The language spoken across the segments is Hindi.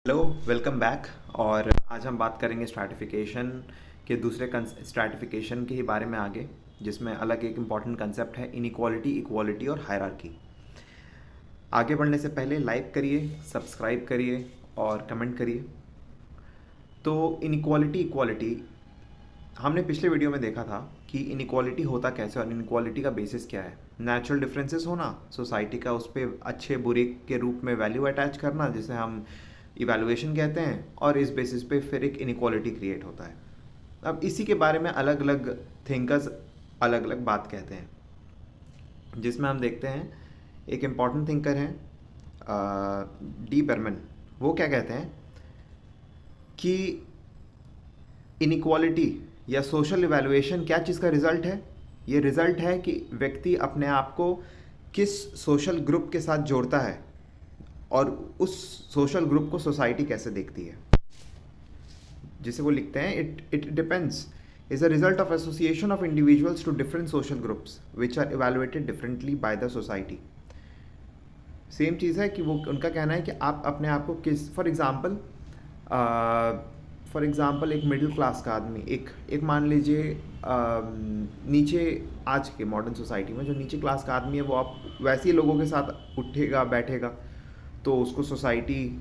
Hello, welcome back. और आज हम बात करेंगे स्ट्रैटिफिकेशन के दूसरे स्ट्रैटिफिकेशन के ही बारे में आगे, जिसमें अलग एक इम्पॉर्टेंट कंसेप्ट है इनइक्वालिटी, इक्वालिटी और हायरार्की। आगे बढ़ने से पहले लाइक करिए, सब्सक्राइब करिए और कमेंट करिए। तो इनइक्वालिटी, इक्वालिटी हमने पिछले वीडियो में देखा था कि इनइक्वालिटी होता कैसे और इनइक्वालिटी का बेसिस क्या है। नेचुरल डिफरेंसेस होना, सोसाइटी का उस पर अच्छे बुरे के रूप में वैल्यू अटैच करना, जिसे हम इवैल्यूएशन कहते हैं, और इस बेसिस पे फिर एक इनइक्वालिटी क्रिएट होता है। अब इसी के बारे में अलग अलग थिंकर्स अलग अलग बात कहते हैं, जिसमें हम देखते हैं एक इम्पॉर्टेंट थिंकर हैं डी बर्मन। वो क्या कहते हैं कि इनइक्वालिटी या सोशल इवैल्यूएशन क्या चीज़ का रिजल्ट है। ये रिजल्ट है कि व्यक्ति अपने आप को किस सोशल ग्रुप के साथ जोड़ता है और उस सोशल ग्रुप को सोसाइटी कैसे देखती है। जिसे वो लिखते हैं it depends is a result of association of individuals to different social groups which are evaluated differently by the society. Same चीज़ है कि वो उनका कहना है कि आप अपने आप को किस, फॉर एग्ज़ाम्पल एक मिडिल क्लास का आदमी, एक मान लीजिए नीचे, आज के मॉडर्न सोसाइटी में जो नीचे क्लास का आदमी है वो आप वैसे ही लोगों के साथ उठेगा बैठेगा तो उसको सोसाइटी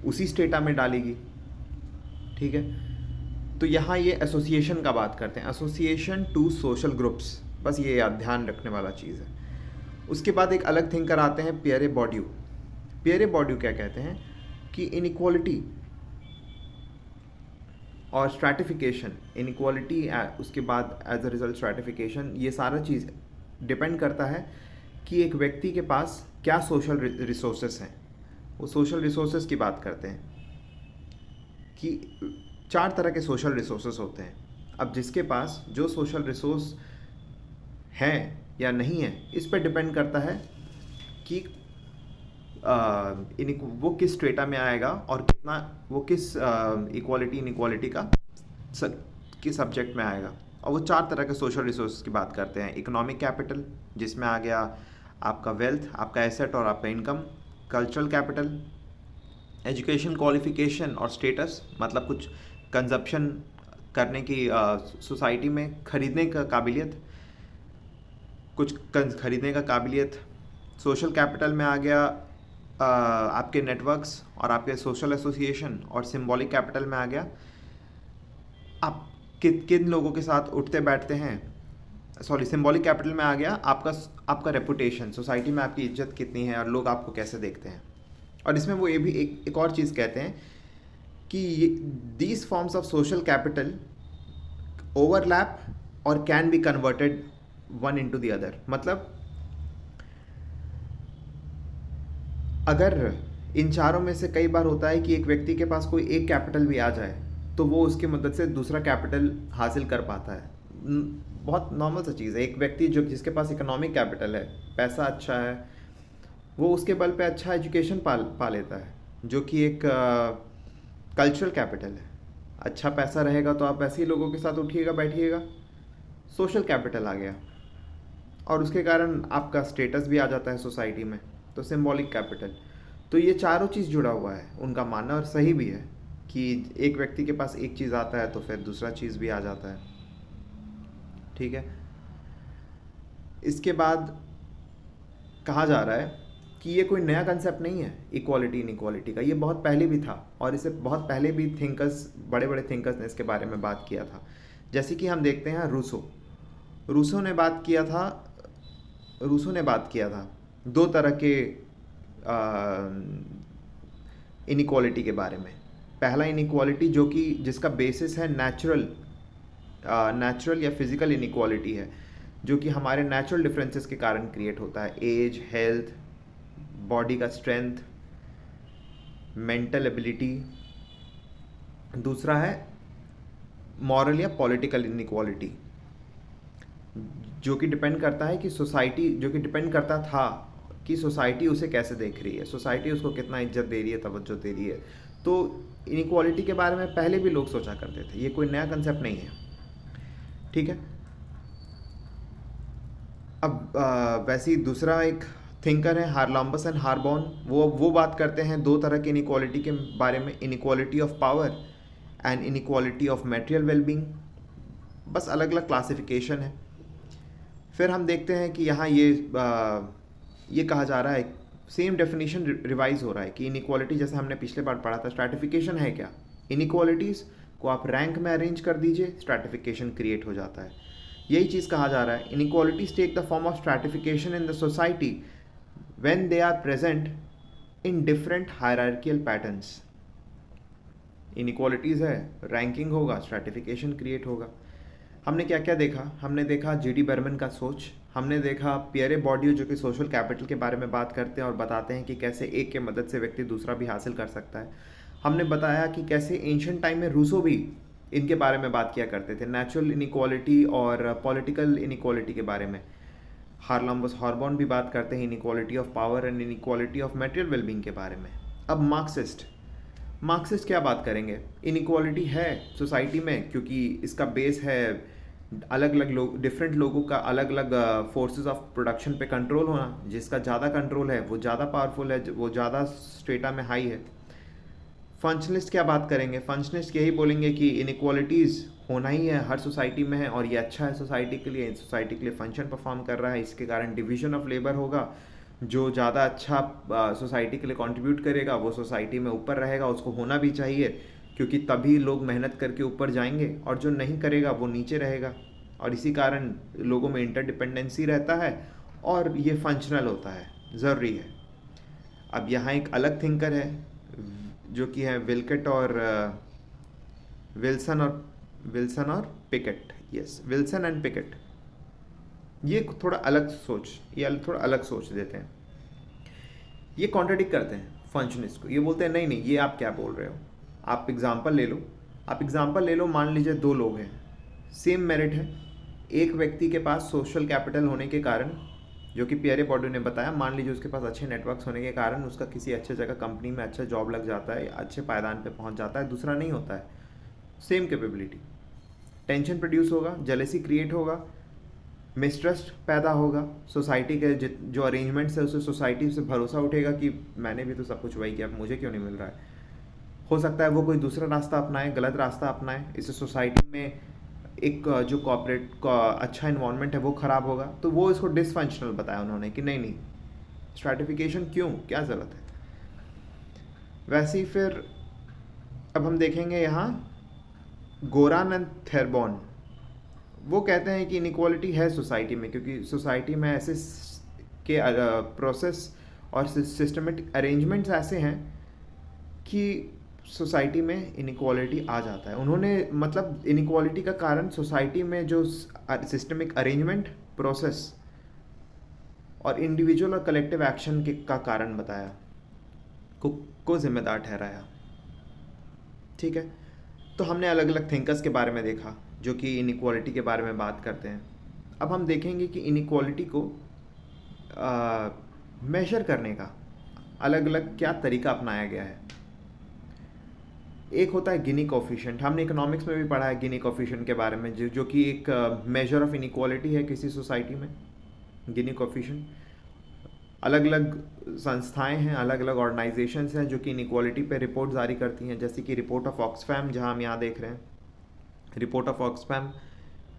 उसी स्टेटा में डालेगी। ठीक है, तो यहाँ ये एसोसिएशन का बात करते हैं, एसोसिएशन टू सोशल ग्रुप्स, बस ये याद ध्यान रखने वाला चीज़ है। उसके बाद एक अलग थिंकर आते हैं पियरे बॉर्डियू। पियरे बॉर्डियू क्या कहते हैं कि इनइक्वालिटी और स्ट्रैटिफिकेशन, इनइक्वालिटी उसके बाद एज अ रिजल्ट स्ट्रैटिफिकेशन, ये सारा चीज़ डिपेंड करता है कि एक व्यक्ति के पास क्या सोशल रिसोर्सेस हैं। वो सोशल रिसोर्सेस की बात करते हैं कि 4 तरह के सोशल रिसोर्सेस होते हैं। अब जिसके पास जो सोशल रिसोर्स हैं या नहीं है, इस पर डिपेंड करता है कि वो किस स्ट्रेटा में आएगा और कितना वो किस इक्वालिटी इनइक्वालिटी का के सब्जेक्ट में आएगा। और वो 4 तरह के सोशल रिसोर्स की बात करते हैं। इकोनॉमिक कैपिटल, जिसमें आ गया आपका वेल्थ, आपका एसेट और आपका income. Cultural capital, education qualification और स्टेटस, मतलब कुछ कंजप्शन करने की सोसाइटी में खरीदने का काबिलियत, कुछ खरीदने का काबिलियत। सोशल कैपिटल में आ गया आपके नेटवर्क्स और आपके सोशल एसोसिएशन। और सिंबॉलिक कैपिटल में आ गया आप किन लोगों के साथ उठते बैठते हैं। सिंबॉलिक कैपिटल में आ गया आपका रेपुटेशन, सोसाइटी में आपकी इज्जत कितनी है और लोग आपको कैसे देखते हैं। और इसमें वो ये भी एक और चीज़ कहते हैं कि these forms of social capital overlap और can be converted one into the other. मतलब अगर इन चारों में से कई बार होता है कि एक व्यक्ति के पास कोई एक कैपिटल भी आ जाए तो वो उसकी मदद से दूसरा कैपिटल हासिल कर पाता है। बहुत नॉर्मल सा चीज़ है। एक व्यक्ति जिसके पास इकोनॉमिक कैपिटल है, पैसा अच्छा है, वो उसके बल पे अच्छा एजुकेशन पा लेता है, जो कि एक कल्चरल कैपिटल है। अच्छा पैसा रहेगा तो आप वैसे ही लोगों के साथ उठिएगा बैठिएगा, सोशल कैपिटल आ गया, और उसके कारण आपका स्टेटस भी आ जाता है सोसाइटी में, तो सिंबॉलिक कैपिटल। तो ये चारों चीज़ जुड़ा हुआ है। उनका मानना और सही भी है कि एक व्यक्ति के पास एक चीज़ आता है तो फिर दूसरा चीज़ भी आ जाता है। ठीक है, इसके बाद कहा जा रहा है कि ये कोई नया कंसेप्ट नहीं है इक्वालिटी इनइक्वालिटी का, ये बहुत पहले भी था और इसे बहुत पहले भी बड़े बड़े थिंकर्स ने इसके बारे में बात किया था। जैसे कि हम देखते हैं रूसो ने बात किया था 2 तरह के इनइक्वालिटी के बारे में। पहला इनइक्वालिटी जो कि जिसका बेसिस है नेचुरल या फिजिकल इनइक्वालिटी है, जो कि हमारे नेचुरल डिफरेंसेस के कारण क्रिएट होता है। एज, हेल्थ, बॉडी का स्ट्रेंथ, मेंटल एबिलिटी। दूसरा है मॉरल या पॉलिटिकल इनइक्वालिटी, जो कि डिपेंड करता है कि सोसाइटी उसे कैसे देख रही है, सोसाइटी उसको कितना इज्जत दे रही है, तवज्जो दे रही है। तो इनइक्वालिटी के बारे में पहले भी लोग सोचा करते थे, ये कोई नया कंसेप्ट नहीं है। ठीक है, अब वैसे ही दूसरा एक थिंकर हैं हार्लम्बस एंड हार्बॉन। वो बात करते हैं दो तरह की इनइक्वालिटी के बारे में, inequality of power and inequality of material wellbeing. बस अलग अलग क्लासिफिकेशन है। फिर हम देखते हैं कि यहाँ ये कहा जा रहा है, सेम डेफिनेशन रिवाइज हो रहा है कि इनइक्वालिटी, जैसे हमने पिछले बार पढ़ा था, स्ट्रैटिफिकेशन है क्या? इनइक्वालिटीज़ को आप रैंक में अरेंज कर दीजिए, स्ट्रैटिफिकेशन क्रिएट हो जाता है। यही चीज़ कहा जा रहा है, inequalities take the form of stratification in the society when they are present in different hierarchical patterns. Inequalities है, रैंकिंग होगा, स्ट्रैटिफिकेशन क्रिएट होगा। हमने क्या क्या देखा? हमने देखा J.D. बर्मन का सोच, हमने देखा पियरे बॉर्डियू जो कि सोशल कैपिटल के बारे में बात करते हैं और बताते हैं कि कैसे एक के मदद से व्यक्ति दूसरा भी हासिल कर सकता है। हमने बताया कि कैसे एंशिएंट टाइम में रूसो भी इनके बारे में बात किया करते थे, नेचुरल इनइक्वालिटी और पॉलिटिकल इनइक्वालिटी के बारे में। हार्लम्बस हार्बॉन भी बात करते हैं inequality of power and inequality of material wellbeing के बारे में। अब मार्क्सिस्ट क्या बात करेंगे? इनइक्वालिटी है सोसाइटी में क्योंकि इसका बेस है अलग अलग लोग, डिफरेंट लोगों का अलग अलग फोर्सेस ऑफ प्रोडक्शन पे कंट्रोल होना। जिसका ज़्यादा कंट्रोल है वो ज़्यादा पावरफुल है, वो ज़्यादा स्टेटा में हाई है। फंक्शनलिस्ट क्या बात करेंगे? फंक्शनलिस्ट यही बोलेंगे कि इनइक्वालिटीज़ होना ही है, हर सोसाइटी में है और ये अच्छा है सोसाइटी के लिए, सोसाइटी के लिए फंक्शन परफॉर्म कर रहा है। इसके कारण डिवीजन ऑफ लेबर होगा, जो ज़्यादा अच्छा सोसाइटी के लिए कंट्रीब्यूट करेगा वो सोसाइटी में ऊपर रहेगा, उसको होना भी चाहिए क्योंकि तभी लोग मेहनत करके ऊपर जाएंगे, और जो नहीं करेगा वो नीचे रहेगा। और इसी कारण लोगों में इंटरडिपेंडेंसी रहता है और ये फंक्शनल होता है, ज़रूरी है। अब यहाँ एक अलग थिंकर है जो कि है विल्सन और Pickett. Yes, Wilson and Pickett. ये थोड़ा अलग सोच देते हैं। ये कॉन्ट्रडिक्ट करते हैं फंक्शनिस्ट को। ये बोलते हैं नहीं ये आप क्या बोल रहे हो, आप एग्जाम्पल ले लो। मान लीजिए दो लोग हैं, सेम मेरिट है, एक व्यक्ति के पास सोशल कैपिटल होने के कारण, जो कि पियरे बॉर्डियू ने बताया, मान लीजिए उसके पास अच्छे नेटवर्क्स होने के कारण उसका किसी अच्छे जगह कंपनी में अच्छा जॉब लग जाता है, अच्छे पायदान पे पहुंच जाता है, दूसरा नहीं होता है। सेम कैपेबिलिटी, टेंशन प्रोड्यूस होगा, जेलेसी क्रिएट होगा, मिसट्रस्ट पैदा होगा, सोसाइटी के जो अरेंजमेंट्स है उससे सोसाइटी से भरोसा उठेगा कि मैंने भी तो सब कुछ वही किया, मुझे क्यों नहीं मिल रहा है। हो सकता है वो कोई दूसरा रास्ता अपनाए, गलत रास्ता अपनाए, इससे सोसाइटी में एक जो कॉर्पोरेट का अच्छा इन्वायरमेंट है वो ख़राब होगा। तो वो इसको डिसफंक्शनल बताया उन्होंने कि नहीं स्ट्रैटिफिकेशन क्यों, क्या ज़रूरत है। वैसे ही फिर अब हम देखेंगे यहाँ गोरान एंड थेरबॉन, वो कहते हैं कि इनइक्वालिटी है सोसाइटी में क्योंकि सोसाइटी में ऐसे के प्रोसेस और सिस्टमेटिक अरेंजमेंट्स ऐसे हैं कि सोसाइटी में इनइक्वालिटी आ जाता है। उन्होंने मतलब इनइक्वालिटी का कारण सोसाइटी में जो सिस्टमिक अरेंजमेंट, प्रोसेस और इंडिविजुअल और कलेक्टिव एक्शन का कारण बताया, को जिम्मेदार ठहराया। ठीक है, तो हमने अलग अलग थिंकर्स के बारे में देखा जो कि इनइक्वालिटी के बारे में बात करते हैं। अब हम देखेंगे कि इनइक्वालिटी को मेजर करने का अलग अलग क्या तरीका अपनाया गया है। एक होता है गिनी कोफिशिएंट, हमने इकोनॉमिक्स में भी पढ़ा है गिनी कोफिशिएंट के बारे में, जो कि एक मेजर ऑफ इनइक्वालिटी है किसी सोसाइटी में। गिनी कोफिशिएंट, अलग अलग संस्थाएं हैं, अलग अलग ऑर्गेनाइजेशंस हैं जो कि इनइक्वालिटी पे रिपोर्ट जारी करती हैं, जैसे कि रिपोर्ट ऑफ ऑक्सफैम जहां हम यहाँ देख रहे हैं। रिपोर्ट ऑफ ऑक्सफैम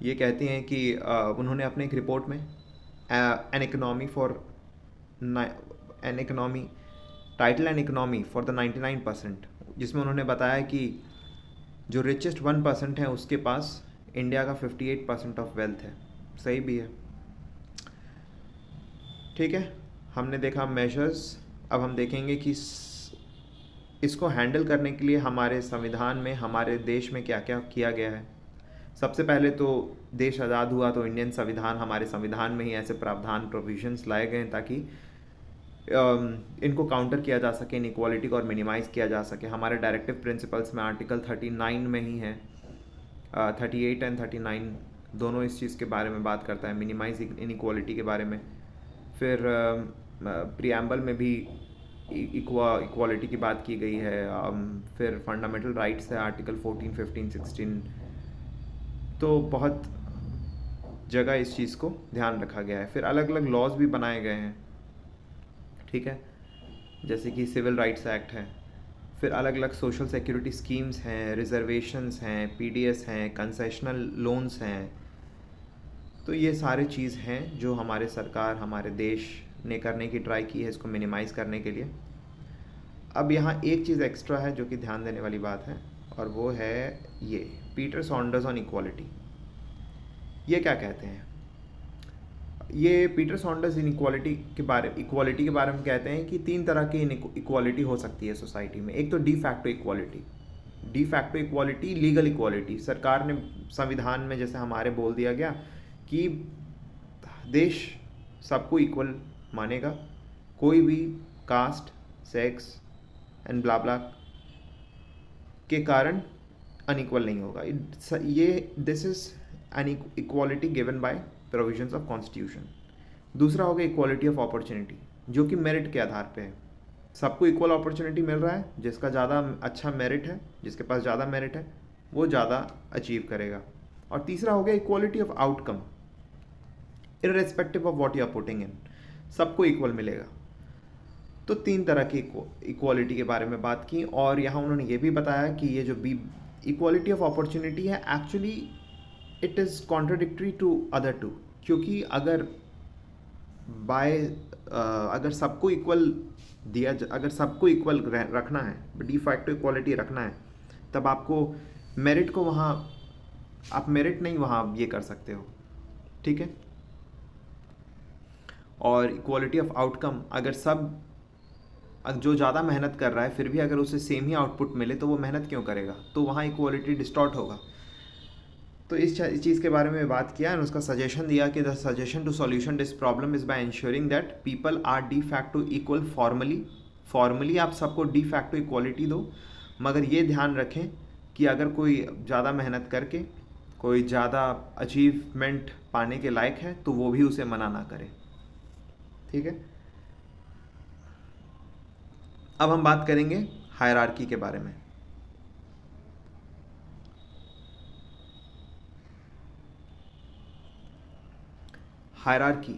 ये कहती हैं कि उन्होंने अपने एक रिपोर्ट में an economy title an economy for the 99%, जिसमें उन्होंने बताया कि जो रिचेस्ट 1% है उसके पास इंडिया का 58% ऑफ वेल्थ है। सही भी है, ठीक है। हमने देखा मेजर्स। अब हम देखेंगे कि इसको हैंडल करने के लिए हमारे संविधान में, हमारे देश में क्या क्या किया गया है। सबसे पहले तो देश आज़ाद हुआ तो इंडियन संविधान, हमारे संविधान में ही ऐसे प्रावधान, प्रोविजंस लाए गए हैं ताकि इनको काउंटर किया जा सके, इनइक्वालिटी को और मिनिमाइज़ किया जा सके। हमारे डायरेक्टिव प्रिंसिपल्स में आर्टिकल 39 में ही है, 38 एंड 39 दोनों इस चीज़ के बारे में बात करता है, मिनिमाइज इनइक्वालिटी के बारे में। फिर प्रियम्बल में भी इक्वालिटी की बात की गई है। फिर फंडामेंटल राइट्स है आर्टिकल 14, 15, 16। तो बहुत जगह इस चीज़ को ध्यान रखा गया है। फिर अलग अलग लॉज भी बनाए गए हैं ठीक है, जैसे कि सिविल राइट्स एक्ट है, फिर अलग अलग सोशल सिक्योरिटी स्कीम्स हैं, रिजर्वेशंस हैं, पीडीएस हैं, कंसेशनल लोन्स हैं। तो ये सारे चीज़ हैं जो हमारे सरकार, हमारे देश ने करने की ट्राई की है इसको मिनिमाइज़ करने के लिए। अब यहाँ एक चीज़ एक्स्ट्रा है जो कि ध्यान देने वाली बात है, और वो है ये पीटर सॉन्डर्स ऑन इक्वालिटी। ये क्या कहते हैं? ये पीटर सॉन्डर्स इक्वालिटी के बारे में कहते हैं कि 3 तरह की इक्वालिटी हो सकती है सोसाइटी में। एक तो de facto equality. De facto equality, legal equality, सरकार ने संविधान में जैसे हमारे बोल दिया गया कि देश सबको इक्वल मानेगा, कोई भी कास्ट, सेक्स एंड ब्ला ब्ला के कारण अनइक्वल नहीं होगा। This is an equality given by provisions of constitution. दूसरा हो गया इक्वालिटी ऑफ अपॉर्चुनिटी, जो कि मेरिट के आधार पे है। सबको इक्वल अपॉर्चुनिटी मिल रहा है, जिसका ज़्यादा अच्छा मेरिट है, जिसके पास ज़्यादा मेरिट है वो ज़्यादा अचीव करेगा। और तीसरा हो गया equality of outcome, irrespective of what you are putting in, सबको इक्वल मिलेगा। तो 3 तरह की इक्वालिटी के बारे में बात की। और यहाँ उन्होंने ये भी बताया कि ये जो इक्वालिटी ऑफ अपॉर्चुनिटी है, actually it is contradictory to other two, क्योंकि अगर अगर सबको इक्वल अगर सबको इक्वल रखना है, डी फैक्टो इक्वालिटी रखना है, तब आपको मेरिट को वहाँ, आप मेरिट नहीं वहाँ ये कर सकते हो, ठीक है। और इक्वालिटी ऑफ आउटकम, अगर जो ज़्यादा मेहनत कर रहा है फिर भी अगर उसे सेम ही आउटपुट मिले तो वो मेहनत क्यों करेगा, तो वहाँ इक्वालिटी डिस्टॉर्ट होगा। तो इस चीज़ के बारे में बात किया और उसका सजेशन दिया कि the suggestion to solution this problem is by insuring that people are de facto equal formally आप सबको डी फैक्टो इक्वालिटी दो, मगर ये ध्यान रखें कि अगर कोई ज़्यादा मेहनत करके कोई ज़्यादा अचीवमेंट पाने के लायक है तो वो भी उसे मना ना करे, ठीक है। अब हम बात करेंगे हायरार्की के बारे में। हायरार्की,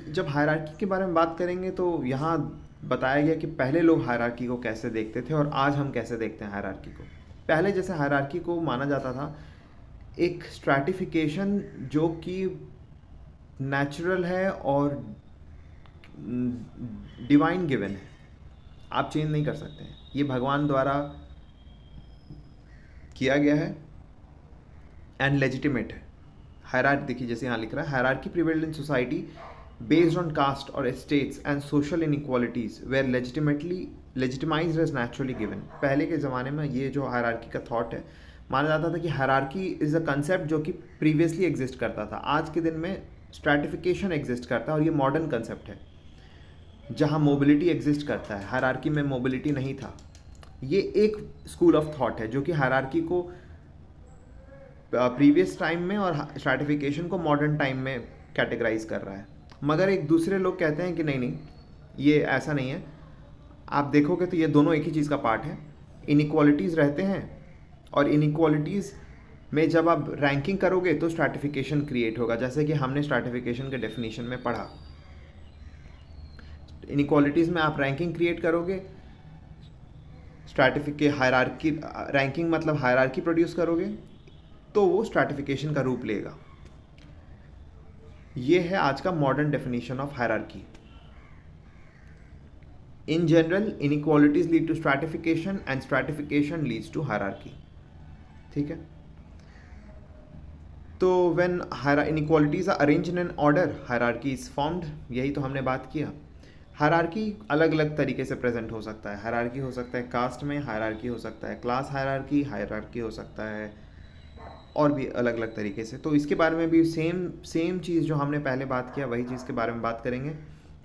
जब हायरार्की के बारे में बात करेंगे तो यहाँ बताया गया कि पहले लोग हायरार्की को कैसे देखते थे और आज हम कैसे देखते हैं हायरार्की को। पहले जैसे हायरार्की को माना जाता था एक स्ट्रैटिफिकेशन जो कि नेचुरल है और डिवाइन गिवन है, आप चेंज नहीं कर सकते हैं, ये भगवान द्वारा किया गया है एंड लेजिटिमेट है। हायरार्की देखिए, जैसे यहाँ लिख रहा है, hierarchy prevailed in society based on caste और status and social inequalities were legitimized as naturally given. पहले के ज़माने में ये जो हायरार्की का थॉट है, माना जाता था कि हायरार्की इज़ अ कंसेप्ट जो कि प्रीवियसली एग्जिस्ट करता था। आज के दिन में स्ट्रैटिफिकेशन एग्जिस्ट करता है और ये मॉडर्न कंसेप्ट है जहाँ मोबिलिटी एग्जिस्ट करता है। हायरार्की में मोबिलिटी नहीं था। ये एक स्कूल ऑफ थॉट है जो कि हायरार्की को प्रीवियस टाइम में और स्ट्रैटिफिकेशन को मॉडर्न टाइम में कैटेगराइज कर रहा है। मगर एक दूसरे लोग कहते हैं कि नहीं, ये ऐसा नहीं है। आप देखोगे तो ये दोनों एक ही चीज़ का पार्ट है। इनइक्वालिटीज़ रहते हैं और इनइक्वालिटीज़ में जब आप रैंकिंग करोगे तो स्ट्रैटिफिकेशन क्रिएट होगा, जैसे कि हमने स्ट्रैटिफिकेशन के डेफिनेशन में पढ़ा। इनइक्वालिटीज़ में आप रैंकिंग क्रिएट करोगे, हायरार्की, रैंकिंग मतलब हायरार्की प्रोड्यूस करोगे तो वो स्ट्रैटिफिकेशन का रूप लेगा। ये है आज का modern definition of hierarchy. In general inequalities lead to stratification and stratification leads to hierarchy, ठीक है। तो when inequalities are arranged in an order, hierarchy is formed. यही तो हमने बात किया। हायरार्की अलग अलग तरीके से प्रेजेंट हो सकता है। हायरार्की हो सकता है कास्ट में, हायरार्की हो सकता है क्लास हायरार्की हो सकता है और भी अलग अलग तरीके से। तो इसके बारे में भी सेम चीज़ जो हमने पहले बात किया वही चीज़ के बारे में बात करेंगे।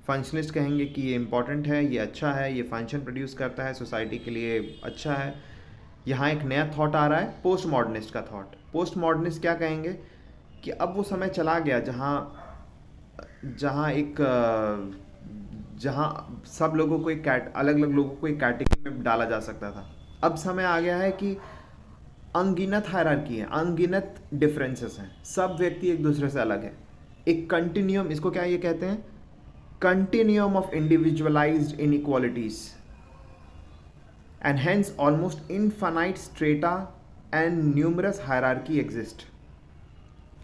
फंक्शनिस्ट कहेंगे कि ये इंपॉर्टेंट है, ये अच्छा है, ये फंक्शन प्रोड्यूस करता है, सोसाइटी के लिए अच्छा है। यहाँ एक नया थॉट आ रहा है, पोस्ट मॉडर्निस्ट का थॉट। पोस्ट मॉडर्निस्ट क्या कहेंगे कि अब वो समय चला गया जहाँ सब लोगों को अलग अलग लोगों को एक कैटेगरी में डाला जा सकता था। अब समय आ गया है कि अनगिनत हायरार्की है, अनगिनत डिफरेंसेस हैं, सब व्यक्ति एक दूसरे से अलग है। एक कंटिन्यूम, इसको क्या ये कहते हैं, continuum of individualized inequalities and hence almost infinite strata and numerous hierarchy exist.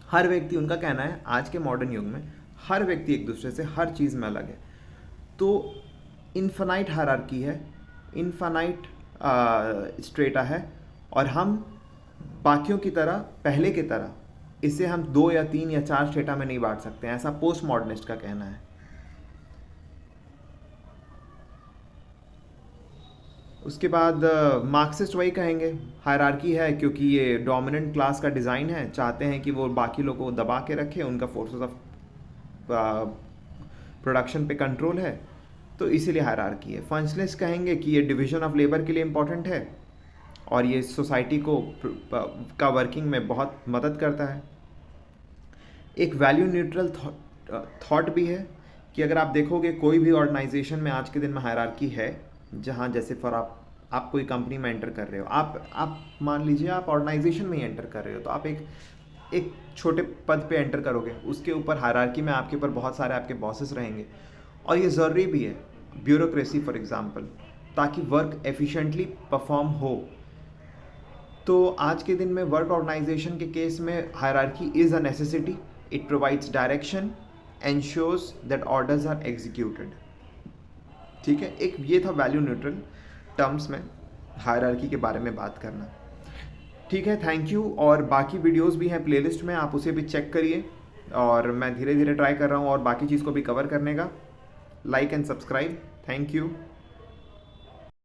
हर व्यक्ति, उनका कहना है आज के मॉडर्न युग में हर व्यक्ति एक दूसरे से हर चीज़ में अलग है, तो इनफाइनाइट हायरार्की है, इनफाइनाइट स्ट्रेटा है, और हम बाकियों की तरह, पहले की तरह इसे हम 2 या 3 या 4 स्ट्रेटा में नहीं बांट सकते हैं, ऐसा पोस्ट मॉडर्निस्ट का कहना है। उसके बाद मार्क्सिस्ट वही कहेंगे, हायरार्की है क्योंकि ये डोमिनेंट क्लास का डिज़ाइन है, चाहते हैं कि वो बाकी लोगों को दबा के रखे, उनका फोर्सेस ऑफ प्रोडक्शन पे कंट्रोल है, तो इसीलिए हायरार्की है। फंक्शनलिस्ट कहेंगे कि ये डिवीजन ऑफ लेबर के लिए इम्पॉर्टेंट है और ये सोसाइटी को का वर्किंग में बहुत मदद करता है। एक वैल्यू न्यूट्रल थॉट भी है कि अगर आप देखोगे कोई भी ऑर्गेनाइजेशन में आज के दिन में हायरार्की है, जहाँ जैसे फॉर आप कोई कंपनी में एंटर कर रहे हो, आप मान लीजिए आप ऑर्गेनाइजेशन में ही एंटर कर रहे हो, तो आप एक छोटे पद पे एंटर करोगे, उसके ऊपर हायरार्की में आपके ऊपर बहुत सारे आपके बॉसेस रहेंगे, और ये ज़रूरी भी है, ब्यूरोक्रेसी फॉर एग्जांपल, ताकि वर्क एफिशिएंटली परफॉर्म हो। तो आज के दिन में वर्क ऑर्गेनाइजेशन के केस में hierarchy is a necessity, it provides direction, ensures that orders are executed. ठीक है, एक ये था वैल्यू न्यूट्रल टर्म्स में हायरार्की के बारे में बात करना। ठीक है, थैंक यू। और बाकी वीडियोस भी हैं प्लेलिस्ट में, आप उसे भी चेक करिए, और मैं धीरे धीरे ट्राई कर रहा हूँ और बाकी चीज़ को भी कवर करने का। Like and subscribe, thank you.